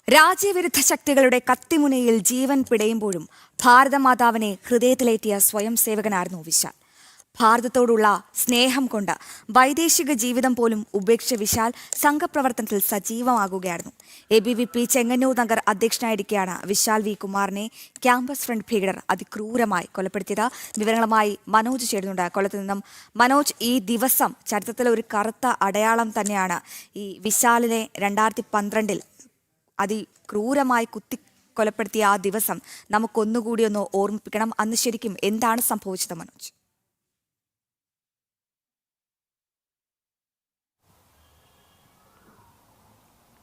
രാജ്യവിരുദ്ധ ശക്തികളുടെ കത്തിമുനയിൽ ജീവൻ പിടയുമ്പോഴും ഭാരതമാതാവിനെ ഹൃദയത്തിലേറ്റിയ സ്വയം സേവകനായിരുന്നു വിശാൽ. ഭാരതത്തോടുള്ള സ്നേഹം കൊണ്ട് വൈദേശിക ജീവിതം പോലും ഉപേക്ഷിച്ച വിശാൽ സംഘപ്രവർത്തനത്തിൽ സജീവമാകുകയായിരുന്നു. ABVP ചെങ്ങന്നൂർ നഗർ അധ്യക്ഷനായിരിക്കെയാണ് വിശാൽ വി കുമാറിനെ ക്യാമ്പസ് ഫ്രണ്ട് ഭീകരർ അതിക്രൂരമായി കൊലപ്പെടുത്തിയത്. വിവരങ്ങളുമായി മനോജ് ചേരുന്നുണ്ട് കൊല്ലത്ത് നിന്നും. മനോജ്, ഈ ദിവസം ചരിത്രത്തിലെ ഒരു കറുത്ത അടയാളം തന്നെയാണ്. ഈ വിശാലിനെ 2012 അതിക്രൂരമായി കൊലപ്പെടുത്തിയ ആ ദിവസം നമുക്കൊന്നുകൂടി ഒന്ന് ഓർമ്മിപ്പിക്കണം. അന്ന് ശരിക്കും എന്താണ് സംഭവിച്ചത് മനോജ്?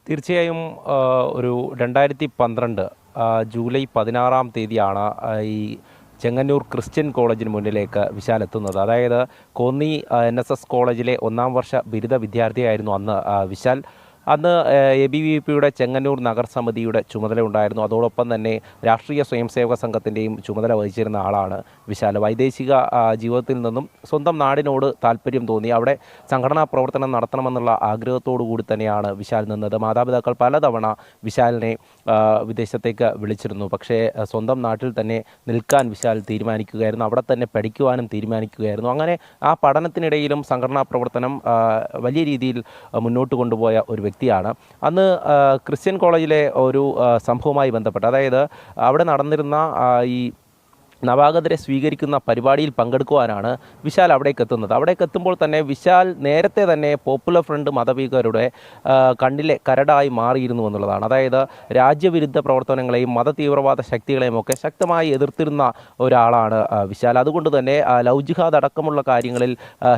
തീർച്ചയായും ഒരു 2012 ജൂലൈ 16-ാം തീയതിയാണ് ഈ ചെങ്ങന്നൂർ ക്രിസ്ത്യൻ കോളേജിന് മുന്നിലേക്ക് വിശാൽ എത്തുന്നത്. അതായത് കോന്നി NSS കോളേജിലെ 1-ാം വർഷ ബിരുദ വിദ്യാർത്ഥിയായിരുന്നു അന്ന് വിശാൽ. അന്ന് ABVPയുടെ ചെങ്ങന്നൂർ നഗരസമിതിയുടെ ചുമതല ഉണ്ടായിരുന്നു. അതോടൊപ്പം തന്നെ രാഷ്ട്രീയ സ്വയംസേവക സംഘത്തിൻ്റെയും ചുമതല വഹിച്ചിരുന്ന ആളാണ് വിശാൽ. വൈദേശിക ജീവിതത്തിൽ നിന്നും സ്വന്തം നാടിനോട് താല്പര്യം തോന്നി അവിടെ സംഘടനാ പ്രവർത്തനം നടത്തണമെന്നുള്ള ആഗ്രഹത്തോടു കൂടി തന്നെയാണ് വിശാൽ നിന്നത്. മാതാപിതാക്കൾ പലതവണ വിശാലിനെ വിദേശത്തേക്ക് വിളിച്ചിരുന്നു. പക്ഷേ സ്വന്തം നാട്ടിൽ തന്നെ നിൽക്കാൻ വിശാൽ തീരുമാനിക്കുകയായിരുന്നു. അവിടെ തന്നെ പഠിക്കുവാനും തീരുമാനിക്കുകയായിരുന്നു. അങ്ങനെ ആ പഠനത്തിനിടയിലും സംഘടനാ പ്രവർത്തനം വലിയ രീതിയിൽ മുന്നോട്ട് കൊണ്ടുപോയ ഒരു വ്യക്തിയാണ്. അന്ന് ക്രിസ്ത്യൻ കോളേജിലെ ഒരു സംഭവവുമായി ബന്ധപ്പെട്ട്, അതായത് അവിടെ നടന്നിരുന്ന ഈ നവാഗതരെ സ്വീകരിക്കുന്ന പരിപാടിയിൽ പങ്കെടുക്കുവാനാണ് വിശാൽ അവിടേക്ക് എത്തുന്നത്. അവിടേക്ക് എത്തുമ്പോൾ തന്നെ വിശാൽ നേരത്തെ തന്നെ പോപ്പുലർ ഫ്രണ്ട് മതഭീകരരുടെ കണ്ണിലെ കരടായി മാറിയിരുന്നു എന്നുള്ളതാണ്. അതായത് രാജ്യവിരുദ്ധ പ്രവർത്തനങ്ങളെയും മതതീവ്രവാദ ശക്തികളെയും ഒക്കെ ശക്തമായി എതിർത്തിരുന്ന ഒരാളാണ് വിശാൽ. അതുകൊണ്ട് തന്നെ ലവ് ജിഹാദ് അടക്കമുള്ള കാര്യങ്ങളിൽ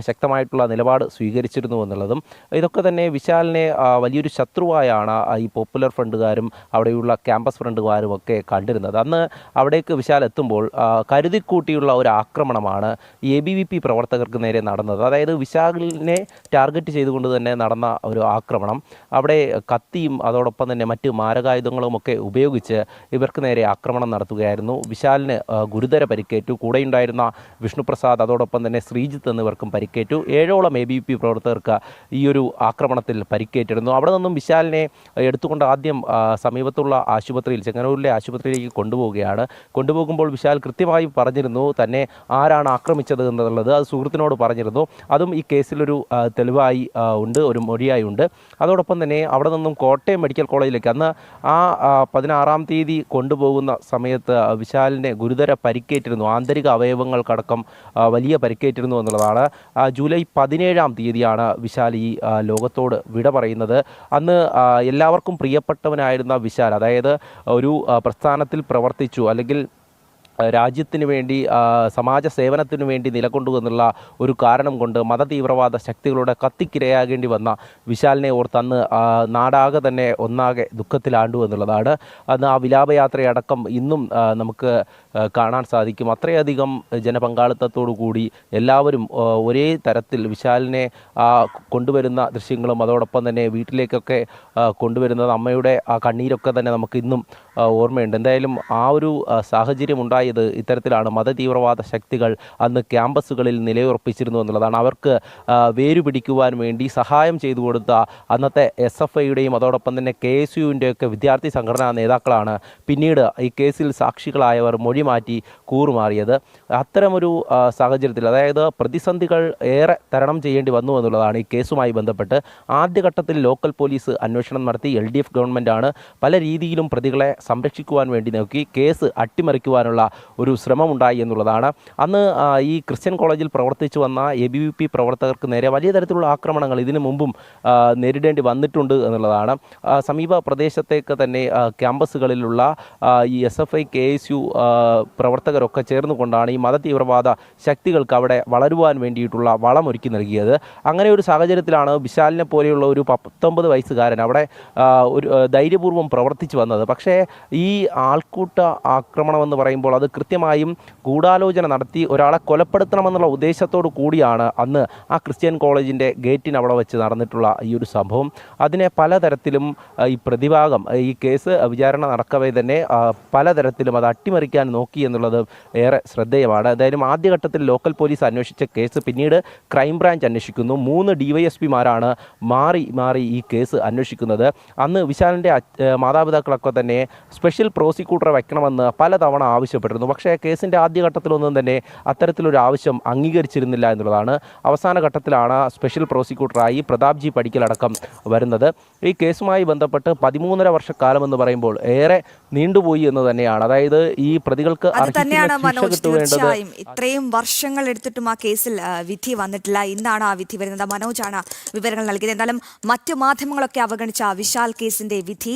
ശക്തമായിട്ടുള്ള നിലപാട് സ്വീകരിച്ചിരുന്നു എന്നുള്ളതും ഇതൊക്കെ തന്നെ വിശാലിനെ വലിയൊരു ശത്രുവായാണ് ഈ പോപ്പുലർ ഫ്രണ്ടുകാരും അവിടെയുള്ള ക്യാമ്പസ് ഫ്രണ്ടുകാരും ഒക്കെ കണ്ടിരുന്നത്. അന്ന് അവിടേക്ക് വിശാൽ എത്തുമ്പോൾ കരുതിക്കൂട്ടിയുള്ള ഒരു ആക്രമണമാണ് ABVP പ്രവർത്തകർക്ക് നേരെ നടന്നത്. അതായത് വിശാലിനെ ടാർഗറ്റ് ചെയ്തുകൊണ്ട് തന്നെ നടന്ന ഒരു ആക്രമണം. അവിടെ കത്തിയും അതോടൊപ്പം തന്നെ മറ്റ് മാരകായുധങ്ങളുമൊക്കെ ഉപയോഗിച്ച് ഇവർക്ക് നേരെ ആക്രമണം നടത്തുകയായിരുന്നു. വിശാലിന് ഗുരുതര പരിക്കേറ്റു. കൂടെയുണ്ടായിരുന്ന വിഷ്ണുപ്രസാദ് അതോടൊപ്പം തന്നെ ശ്രീജിത്ത് എന്നിവർക്കും പരിക്കേറ്റു. 7ഓളം ABVP പ്രവർത്തകർക്ക് ഈ ഒരു ആക്രമണത്തിൽ പരിക്കേറ്റിരുന്നു. അവിടെ നിന്നും വിശാലിനെ എടുത്തുകൊണ്ട് ആദ്യം സമീപത്തുള്ള ആശുപത്രിയിൽ, ചെങ്ങന്നൂരിലെ ആശുപത്രിയിലേക്ക് കൊണ്ടുപോവുകയാണ്. കൊണ്ടുപോകുമ്പോൾ വിശാൽ കൃത്യമായി പറഞ്ഞിരുന്നു തന്നെ ആരാണ് ആക്രമിച്ചത് എന്നുള്ളത്. അത് സുഹൃത്തിനോട് പറഞ്ഞിരുന്നു. അതും ഈ കേസിലൊരു തെളിവായി ഉണ്ട്, ഒരു മൊഴിയായി ഉണ്ട്. അതോടൊപ്പം തന്നെ അവിടെ നിന്നും കോട്ടയം മെഡിക്കൽ കോളേജിലേക്ക് അന്ന് ആ 16-ാം തീയതി കൊണ്ടുപോകുന്ന സമയത്ത് വിശാലിനെ ഗുരുതര പരിക്കേറ്റിരുന്നു. ആന്തരിക അവയവങ്ങൾക്കടക്കം വലിയ പരിക്കേറ്റിരുന്നു എന്നുള്ളതാണ്. ജൂലൈ 17-ാം തീയതിയാണ് വിശാൽ ഈ ലോകത്തോട് വിട പറയുന്നത്. അന്ന് എല്ലാവർക്കും പ്രിയപ്പെട്ടവനായിരുന്ന വിശാൽ, അതായത് ഒരു പ്രസ്ഥാനത്തിൽ പ്രവർത്തിച്ചു, അല്ലെങ്കിൽ രാജ്യത്തിന് വേണ്ടി സമാജ സേവനത്തിനു വേണ്ടി നിലകൊണ്ടു എന്നുള്ള ഒരു കാരണം കൊണ്ട് മതതീവ്രവാദ ശക്തികളുടെ കത്തിക്കിരയാകേണ്ടി വന്ന വിശാലിനെ ഓർത്ത് അന്ന് നാടാകെ തന്നെ ഒന്നാകെ ദുഃഖത്തിലാണ്ടു എന്നുള്ളതാണ്. അന്ന് ആ വിലാപയാത്രയടക്കം ഇന്നും നമുക്ക് കാണാൻ സാധിക്കും. അത്രയധികം ജനപങ്കാളിത്തത്തോടു കൂടി എല്ലാവരും ഒരേ തരത്തിൽ വിശാലിനെ കൊണ്ടുവരുന്ന ദൃശ്യങ്ങളും അതോടൊപ്പം തന്നെ വീട്ടിലേക്കൊക്കെ കൊണ്ടുവരുന്നത് അമ്മയുടെ ആ കണ്ണീരൊക്കെ തന്നെ നമുക്ക് ഇന്നും ഓർമ്മയുണ്ട്. എന്തായാലും ആ ഒരു സാഹചര്യം ഉണ്ടായത് ഇത്തരത്തിലാണ്. മതതീവ്രവാദ ശക്തികൾ അന്ന് ക്യാമ്പസുകളിൽ നിലയുറപ്പിച്ചിരുന്നു എന്നുള്ളതാണ്. അവർക്ക് വേരുപിടിക്കുവാൻ വേണ്ടി സഹായം ചെയ്തു കൊടുത്ത അന്നത്തെ SFIയുടെയും അതോടൊപ്പം തന്നെ KSUവിൻ്റെയൊക്കെ വിദ്യാർത്ഥി സംഘടനാ നേതാക്കളാണ് പിന്നീട് ഈ കേസിൽ സാക്ഷികളായവർ മൊഴി മാറ്റി കൂറുമാറിയത്. അത്തരമൊരു സാഹചര്യത്തിൽ, അതായത് പ്രതിസന്ധികൾ ഏറെ തരണം ചെയ്യേണ്ടി വന്നു എന്നുള്ളതാണ് ഈ കേസുമായി ബന്ധപ്പെട്ട്. ആദ്യഘട്ടത്തിൽ ലോക്കൽ പോലീസ് അന്വേഷണം നടത്തി. LDF ഗവൺമെൻറ്റാണ് പല രീതിയിലും പ്രതികളെ സംരക്ഷിക്കുവാൻ വേണ്ടി നോക്കി. കേസ് അട്ടിമറിക്കുവാനുള്ള ഒരു ശ്രമമുണ്ടായി എന്നുള്ളതാണ്. അന്ന് ഈ ക്രിസ്ത്യൻ കോളേജിൽ പ്രവർത്തിച്ചു വന്ന ABVP പ്രവർത്തകർക്ക് നേരെ വലിയ തരത്തിലുള്ള ആക്രമണങ്ങൾ ഇതിനു മുമ്പും നേരിടേണ്ടി വന്നിട്ടുണ്ട് എന്നുള്ളതാണ്. സമീപ പ്രദേശത്തേക്ക് തന്നെ ക്യാമ്പസുകളിലുള്ള ഈ SFI KSU പ്രവർത്തകരൊക്കെ ചേർന്നുകൊണ്ടാണ് ഈ മതതീവ്രവാദ ശക്തികൾക്ക് അവിടെ വളരുവാൻ വേണ്ടിയിട്ടുള്ള വളമൊരുക്കി നൽകിയത്. അങ്ങനെ ഒരു സാഹചര്യത്തിലാണ് വിശാലിനെ പോലെയുള്ള ഒരു 19 വയസ്സുകാരൻ അവിടെ ഒരു ധൈര്യപൂർവ്വം പ്രവർത്തിച്ചു വന്നത്. പക്ഷേ ഈ ആൾക്കൂട്ട ആക്രമണമെന്ന് പറയുമ്പോൾ അത് കൃത്യമായും ഗൂഢാലോചന നടത്തി ഒരാളെ കൊലപ്പെടുത്തണമെന്നുള്ള ഉദ്ദേശത്തോടു കൂടിയാണ് അന്ന് ആ ക്രിസ്ത്യൻ കോളേജിൻ്റെ ഗേറ്റിന് അവിടെ വെച്ച് നടന്നിട്ടുള്ള ഈ ഒരു സംഭവം. അതിനെ പലതരത്തിലും ഈ പ്രതിഭാഗം ഈ കേസ് വിചാരണ നടക്കവേ തന്നെ പലതരത്തിലും അത് അട്ടിമറിക്കാൻ നോക്കി എന്നുള്ളത് ഏറെ ശ്രദ്ധേയമാണ്. എന്തായാലും ആദ്യഘട്ടത്തിൽ ലോക്കൽ പോലീസ് അന്വേഷിച്ച കേസ് പിന്നീട് ക്രൈംബ്രാഞ്ച് അന്വേഷിക്കുന്നു. 3 DYSPമാരാണ് മാറി മാറി ഈ കേസ് അന്വേഷിക്കുന്നത്. അന്ന് വിശാലിൻ്റെ മാതാപിതാക്കളൊക്കെ തന്നെ സ്പെഷ്യൽ പ്രോസിക്യൂട്ടറെ വയ്ക്കണമെന്ന് പലതവണ ആവശ്യപ്പെട്ടിരുന്നു. പക്ഷേ കേസിൻ്റെ ആദ്യഘട്ടത്തിലൊന്നും തന്നെ അത്തരത്തിലൊരു ആവശ്യം അംഗീകരിച്ചിരുന്നില്ല എന്നുള്ളതാണ്. അവസാന ഘട്ടത്തിലാണ് സ്പെഷ്യൽ പ്രോസിക്യൂട്ടറായി പ്രതാപ് ജി പടിക്കലടക്കം വരുന്നത്. ഈ കേസുമായി ബന്ധപ്പെട്ട് 13.5 വർഷക്കാലം എന്ന് പറയുമ്പോൾ ഏറെ നീണ്ടുപോയി എന്ന് തന്നെയാണ്. അതായത് ഈ പ്രതികൾക്ക് തീർച്ചയായും ഇത്രയും വർഷങ്ങൾ എടുത്തിട്ടും ആ കേസിൽ വിധി വന്നിട്ടില്ല. ഇന്നാണ് ആ വിധി വരുന്നത്. മനോജാണ് വിവരങ്ങൾ നൽകിയത്. എന്തായാലും മറ്റു മാധ്യമങ്ങളൊക്കെ അവഗണിച്ച വിശാൽ കേസിന്റെ വിധി,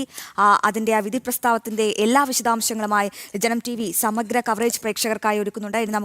അതിന്റെ ആ വിധി പ്രസ്താവത്തിന്റെ എല്ലാ വിശദാംശങ്ങളുമായി ജനം TV സമഗ്ര കവറേജ് പ്രേക്ഷകർക്കായി ഒരുക്കുന്നുണ്ട്.